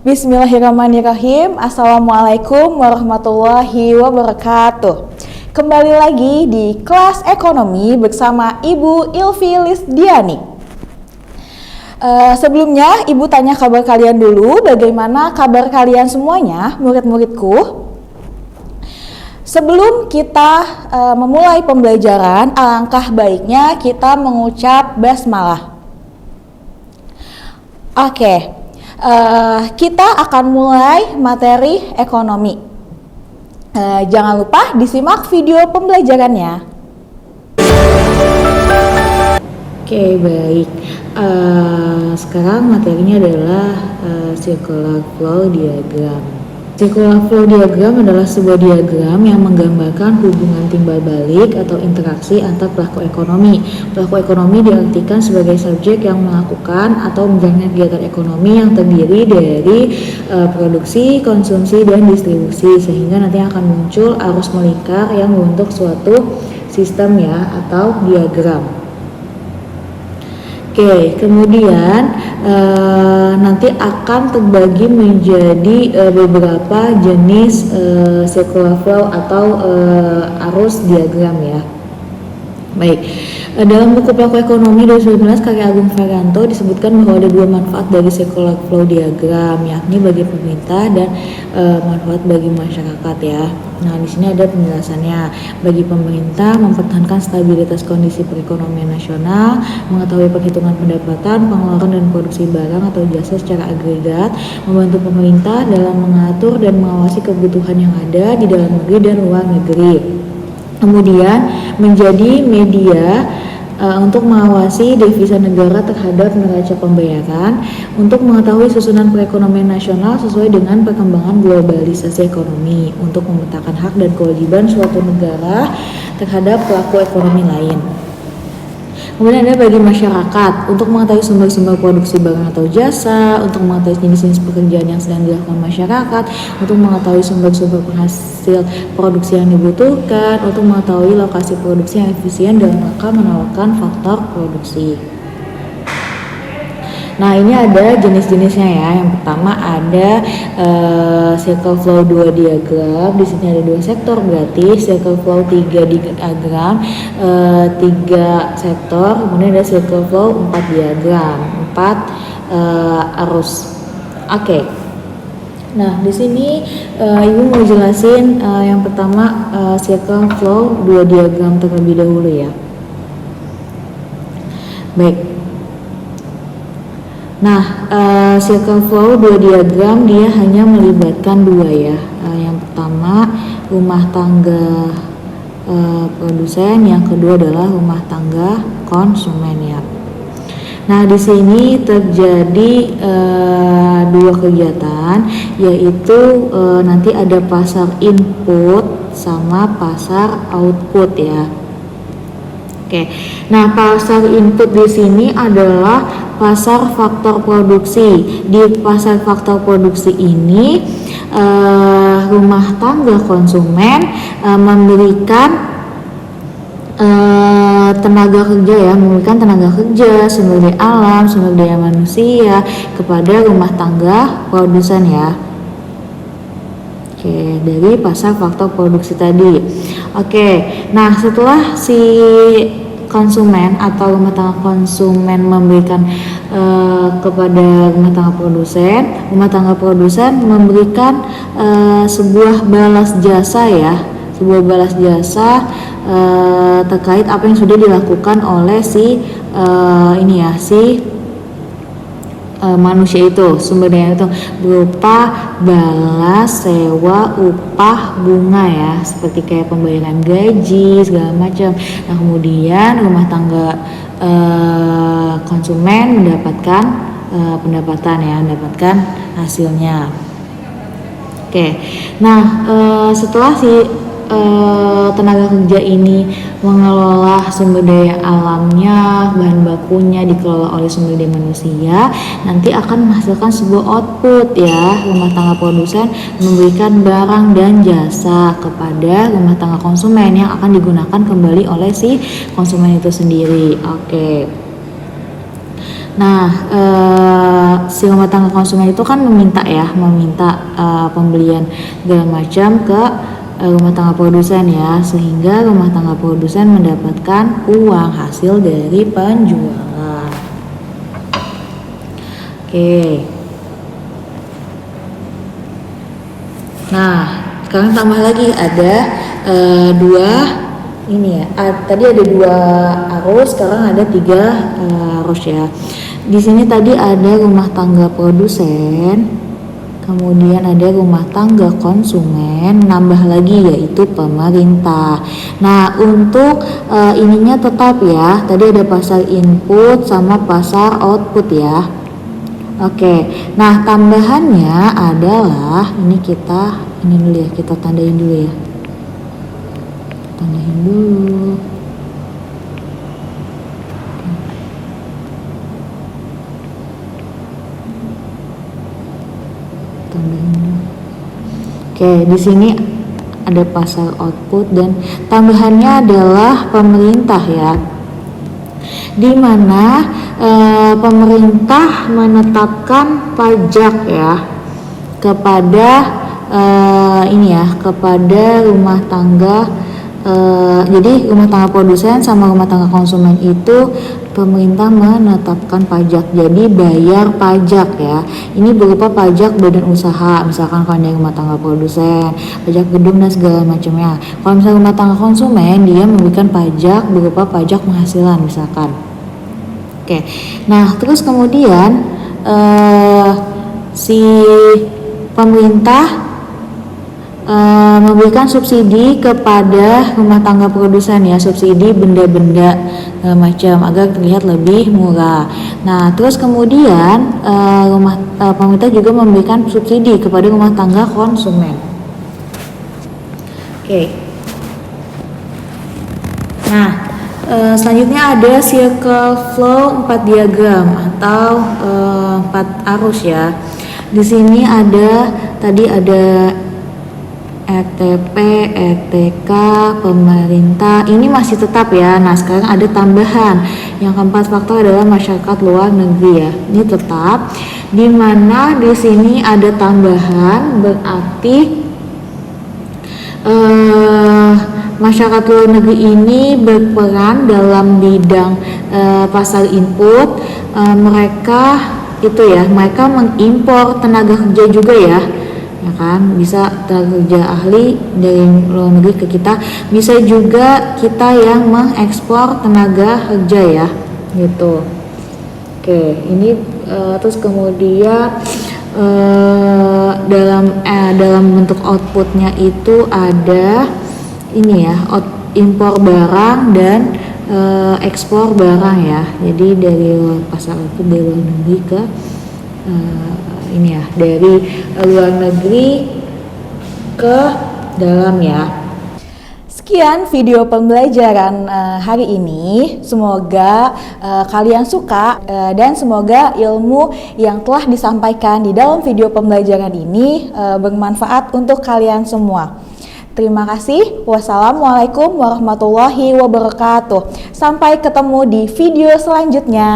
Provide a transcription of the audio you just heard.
Bismillahirrahmanirrahim. Assalamualaikum warahmatullahi wabarakatuh. Kembali lagi di kelas ekonomi bersama Ibu Ilvi Lisdiani. Sebelumnya Ibu tanya kabar kalian dulu. Bagaimana kabar kalian semuanya, murid-muridku? Sebelum kita memulai pembelajaran, alangkah baiknya kita mengucap basmalah. Oke. Kita akan mulai materi ekonomi. Jangan lupa disimak video pembelajarannya. Oke, baik. Sekarang materinya adalah circular flow diagram. Circular flow diagram adalah sebuah diagram yang menggambarkan hubungan timbal balik atau interaksi antar pelaku ekonomi. Pelaku ekonomi diartikan sebagai subjek yang melakukan atau menjalankan kegiatan ekonomi yang terdiri dari produksi, konsumsi, dan distribusi, sehingga nanti akan muncul arus melingkar yang membentuk suatu sistem ya atau diagram. Oke, kemudian nanti akan terbagi menjadi beberapa jenis circular flow atau arus diagram ya. Baik, dalam buku Pelaku Ekonomi 2019 karya Agung Ferianto disebutkan bahwa ada dua manfaat dari circular flow diagram, yakni bagi pemerintah dan manfaat bagi masyarakat ya. Nah, di sini ada penjelasannya. Bagi pemerintah, mempertahankan stabilitas kondisi perekonomian nasional, mengetahui perhitungan pendapatan, pengeluaran dan produksi barang atau jasa secara agregat, membantu pemerintah dalam mengatur dan mengawasi kebutuhan yang ada di dalam negeri dan luar negeri. Kemudian menjadi media untuk mengawasi devisa negara terhadap neraca pembayaran, untuk mengetahui susunan perekonomian nasional sesuai dengan perkembangan globalisasi ekonomi, untuk memetakan hak dan kewajiban suatu negara terhadap pelaku ekonomi lain. Kemudian ada bagi masyarakat, untuk mengetahui sumber-sumber produksi barang atau jasa, untuk mengetahui jenis-jenis pekerjaan yang sedang dilakukan masyarakat, untuk mengetahui sumber-sumber penghasil produksi yang dibutuhkan, untuk mengetahui lokasi produksi yang efisien dalam rangka menawarkan faktor produksi. Nah, ini ada jenis-jenisnya ya. Yang pertama ada circle flow 2 diagram. Di sini ada dua sektor, berarti circle flow 3 diagram, 3 sektor. Kemudian ada circle flow 4 diagram, 4 arus. Oke. Nah, di sini Ibu mau jelasin yang pertama circle flow 2 diagram terlebih dahulu ya. Baik. Nah, circle flow 2 diagram dia hanya melibatkan dua ya. Yang pertama rumah tangga produsen, yang kedua adalah rumah tangga konsumen ya. Nah, di sini terjadi dua kegiatan, yaitu nanti ada pasar input sama pasar output ya. Oke. Nah, pasar input di sini adalah pasar faktor produksi. Di pasar faktor produksi ini rumah tangga konsumen memberikan tenaga kerja ya, memberikan tenaga kerja, sumber daya alam, sumber daya manusia kepada rumah tangga produsen ya. Oke, dari pasar faktor produksi tadi. Oke, nah setelah si konsumen atau rumah tangga konsumen memberikan kepada rumah tangga produsen memberikan sebuah balas jasa ya, sebuah balas jasa terkait apa yang sudah dilakukan oleh si manusia itu, sumber daya itu, berupa balas, sewa, upah, bunga ya, seperti kayak pembayaran gaji segala macam. Nah, kemudian rumah tangga konsumen mendapatkan pendapatan ya, mendapatkan hasilnya. Oke. Nah, setelah si tenaga kerja ini mengelola sumber daya alamnya, bahan bakunya dikelola oleh sumber daya manusia, nanti akan menghasilkan sebuah output ya. Rumah tangga produsen memberikan barang dan jasa kepada rumah tangga konsumen yang akan digunakan kembali oleh si konsumen itu sendiri. Oke. Nah, si rumah tangga konsumen itu kan meminta pembelian segala macam ke rumah tangga produsen ya, sehingga rumah tangga produsen mendapatkan uang hasil dari penjualan. Oke. Nah, sekarang tambah lagi ada dua ini ya. Tadi ada 2 arus, sekarang ada 3 arus ya. Di sini tadi ada rumah tangga produsen, kemudian ada rumah tangga konsumen, nambah lagi yaitu pemerintah. Nah, untuk ininya tetap ya, tadi ada pasar input sama pasar output ya. Oke, nah tambahannya adalah ini dulu ya, kita tandain dulu ya. Tandain dulu. Oke, di sini ada pasar output dan tambahannya adalah pemerintah ya, di mana pemerintah menetapkan pajak ya kepada kepada rumah tangga. Jadi rumah tangga produsen sama rumah tangga konsumen itu pemerintah menetapkan pajak, jadi bayar pajak ya. Ini berupa pajak badan usaha, misalkan kalau dari rumah tangga produsen, pajak gedung dan segala macamnya. Kalau misalnya rumah tangga konsumen, dia memberikan pajak berupa pajak penghasilan misalkan. Oke, nah terus kemudian si pemerintah memberikan subsidi kepada rumah tangga produsen ya, subsidi benda-benda macam agar terlihat lebih murah. Nah, terus kemudian pemerintah juga memberikan subsidi kepada rumah tangga konsumen. Oke. Nah, selanjutnya ada circle flow 4 diagram atau 4 arus ya. Di sini tadi ada RTP, RTK, pemerintah, ini masih tetap ya. Nah, sekarang ada tambahan. Yang keempat faktor adalah masyarakat luar negeri ya. Ini tetap. Di mana di sini ada tambahan, berarti masyarakat luar negeri ini berperan dalam bidang pasar input. Mereka mengimpor tenaga kerja juga ya kan, bisa tenaga kerja ahli dari luar negeri ke kita, bisa juga kita yang mengekspor tenaga kerja ya gitu. Oke, ini terus kemudian dalam bentuk outputnya itu ada ini ya, impor barang dan ekspor barang ya. Jadi dari pasar output dari luar negeri ke dari luar negeri ke dalam ya. Sekian video pembelajaran hari ini. Semoga kalian suka dan semoga ilmu yang telah disampaikan di dalam video pembelajaran ini bermanfaat untuk kalian semua. Terima kasih. Wassalamualaikum warahmatullahi wabarakatuh. Sampai ketemu di video selanjutnya.